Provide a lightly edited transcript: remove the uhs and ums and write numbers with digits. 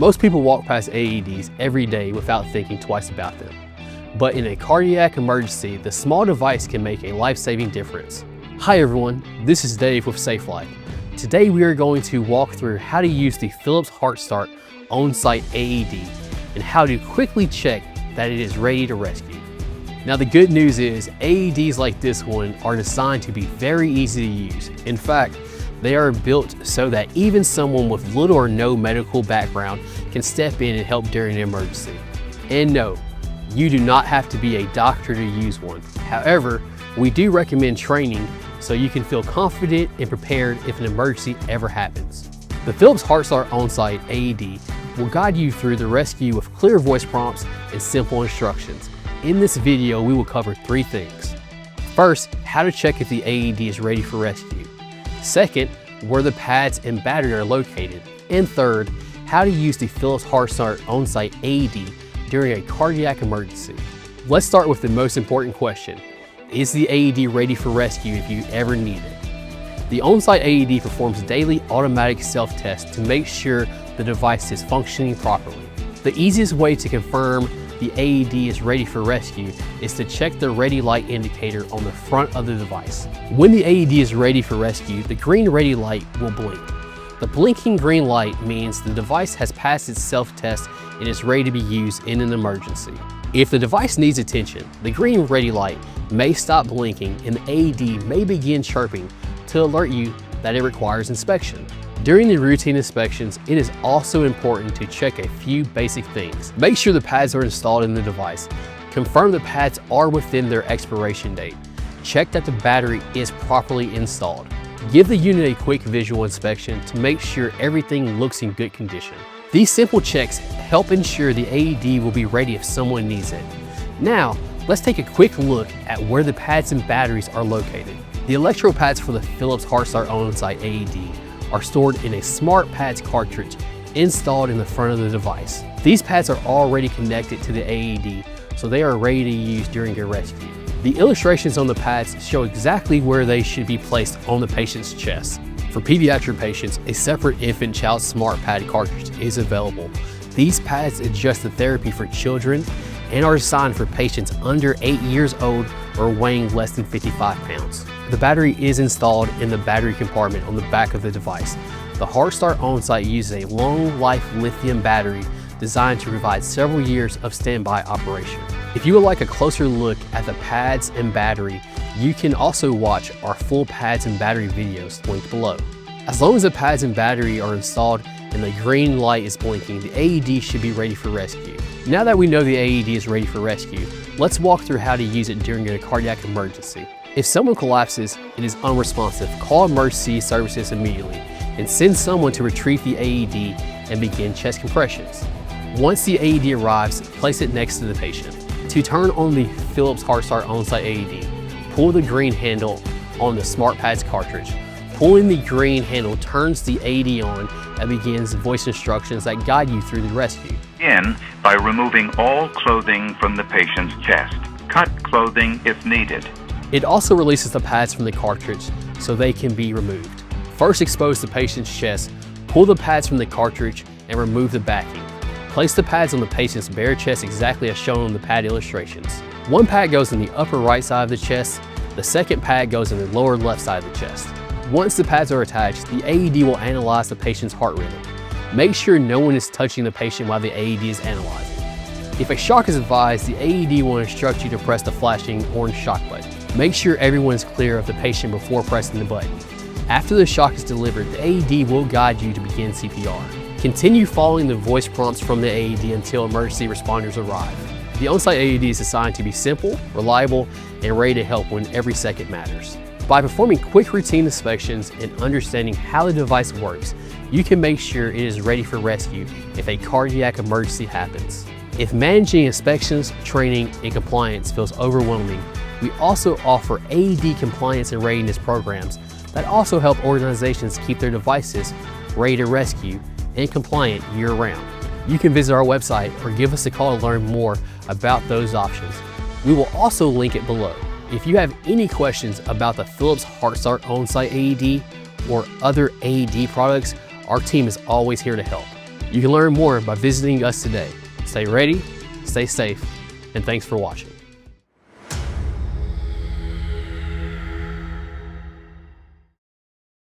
Most people walk past AEDs every day without thinking twice about them. But in a cardiac emergency, the small device can make a life-saving difference. Hi everyone, this is Dave with SafeLife. Today we are going to walk through how to use the Philips HeartStart OnSite AED and how to quickly check that it is ready to rescue. Now the good news is AEDs like this one are designed to be very easy to use. In fact, they are built so that even someone with little or no medical background can step in and help during an emergency. And no, you do not have to be a doctor to use one. However, we do recommend training so you can feel confident and prepared if an emergency ever happens. The Philips HeartStart OnSite AED will guide you through the rescue with clear voice prompts and simple instructions. In this video, we will cover 3 things. First, how to check if the AED is ready for rescue. Second, where the pads and battery are located. And third, how to use the Philips HeartStart OnSite AED during a cardiac emergency. Let's start with the most important question. Is the AED ready for rescue if you ever need it? The OnSite AED performs daily automatic self-tests to make sure the device is functioning properly. The easiest way to confirm the AED is ready for rescue is to check the ready light indicator on the front of the device. When the AED is ready for rescue, the green ready light will blink. The blinking green light means the device has passed its self-test and is ready to be used in an emergency. If the device needs attention, the green ready light may stop blinking and the AED may begin chirping to alert you that it requires inspection. During the routine inspections, it is also important to check a few basic things. Make sure the pads are installed in the device. Confirm the pads are within their expiration date. Check that the battery is properly installed. Give the unit a quick visual inspection to make sure everything looks in good condition. These simple checks help ensure the AED will be ready if someone needs it. Now, let's take a quick look at where the pads and batteries are located. The electro pads for the Philips HeartStart OnSite AED are stored in a smart pads cartridge installed in the front of the device. These pads are already connected to the AED, so they are ready to use during a rescue. The illustrations on the pads show exactly where they should be placed on the patient's chest. For pediatric patients, a separate infant child smart pad cartridge is available. These pads adjust the therapy for children and are designed for patients under 8 years old or weighing less than 55 pounds. The battery is installed in the battery compartment on the back of the device. The HeartStart OnSite uses a long-life lithium battery designed to provide several years of standby operation. If you would like a closer look at the pads and battery, you can also watch our full pads and battery videos linked below. As long as the pads and battery are installed and the green light is blinking, the AED should be ready for rescue. Now that we know the AED is ready for rescue, let's walk through how to use it during a cardiac emergency. If someone collapses and is unresponsive, call emergency services immediately and send someone to retrieve the AED and begin chest compressions. Once the AED arrives, place it next to the patient. To turn on the Philips HeartStart OnSite AED, pull the green handle on the smart pads cartridge. Pulling the green handle turns the AED on and begins voice instructions that guide you through the rescue. Begin by removing all clothing from the patient's chest. Cut clothing if needed. It also releases the pads from the cartridge so they can be removed. First, expose the patient's chest, pull the pads from the cartridge and remove the backing. Place the pads on the patient's bare chest exactly as shown on the pad illustrations. One pad goes in the upper right side of the chest, the second pad goes in the lower left side of the chest. Once the pads are attached, the AED will analyze the patient's heart rhythm. Make sure no one is touching the patient while the AED is analyzing. If a shock is advised, the AED will instruct you to press the flashing orange shock button. Make sure everyone is clear of the patient before pressing the button. After the shock is delivered, the AED will guide you to begin CPR. Continue following the voice prompts from the AED until emergency responders arrive. The OnSite AED is designed to be simple, reliable, and ready to help when every second matters. By performing quick routine inspections and understanding how the device works, you can make sure it is ready for rescue if a cardiac emergency happens. If managing inspections, training, and compliance feels overwhelming, we also offer AED compliance and readiness programs that also help organizations keep their devices ready to rescue and compliant year-round. You can visit our website or give us a call to learn more about those options. We will also link it below. If you have any questions about the Philips HeartStart OnSite AED or other AED products, our team is always here to help. You can learn more by visiting us today. Stay ready, stay safe, and thanks for watching.